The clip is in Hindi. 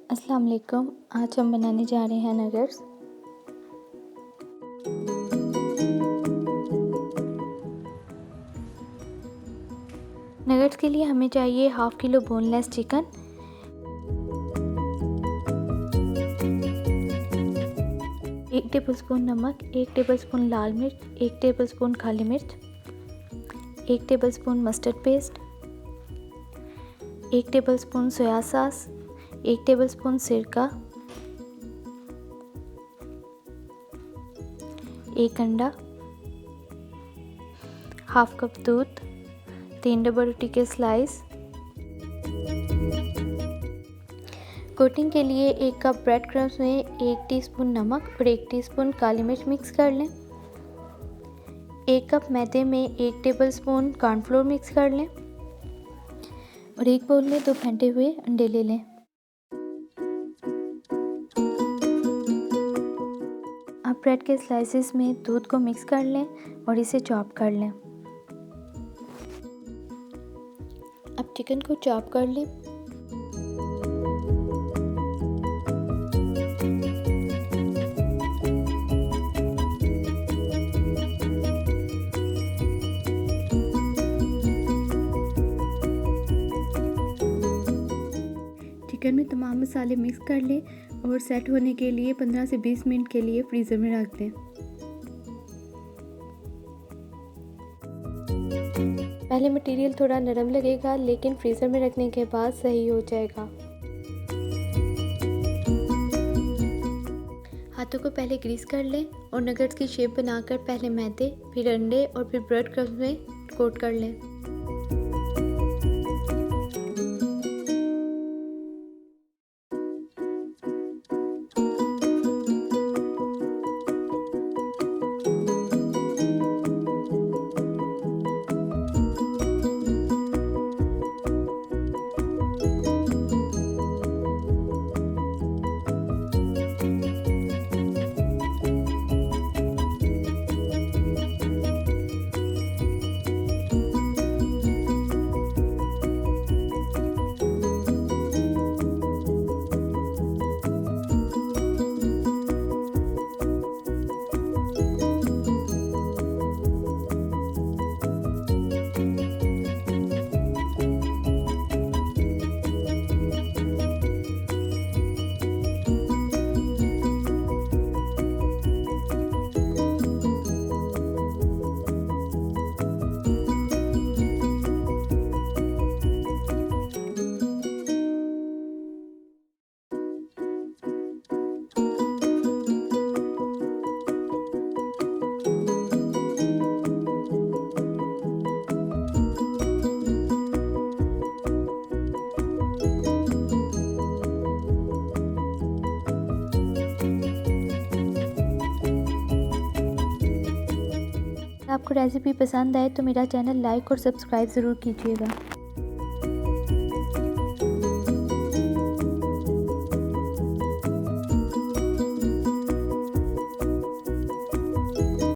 अस्सलाम वालेकुम। आज हम बनाने जा रहे हैं नगेट्स। नगेट्स के लिए हमें चाहिए half kilo boneless chicken, 1 tablespoon नमक, 1 टेबलस्पून लाल मिर्च, 1 टेबलस्पून काली मिर्च, 1 tablespoon mustard paste, 1 tablespoon soya sauce, 1 tablespoon सिरका, 1 अंडा, हाफ कप दूध, 3 डबल रोटी के स्लाइस। कोटिंग के लिए 1 कप ब्रेड क्रम्स में 1 टीस्पून नमक और 1 टीस्पून काली मिर्च मिक्स कर लें। 1 कप मैदे में 1 टेबलस्पून कॉर्नफ्लोर मिक्स कर लें और एक बाउल में 2 फेंटे हुए अंडे ले लें। अब ब्रेड के स्लाइसेस में दूध को मिक्स कर लें और इसे चॉप कर लें। अब चिकन को चॉप कर लें। चिकन में तमाम मसाले मिक्स कर लें और सेट होने के लिए 15 से 20 मिनट के लिए फ्रीज़र में रख दें। पहले मटेरियल थोड़ा नरम लगेगा, लेकिन फ्रीज़र में रखने के बाद सही हो जाएगा। हाथों को पहले ग्रीस कर लें और नगेट्स की शेप बनाकर पहले मैदे, फिर अंडे और फिर ब्रेड क्रम्स में कोट कर लें। आपको रेसिपी पसंद आए तो मेरा चैनल लाइक और सब्सक्राइब ज़रूर कीजिएगा।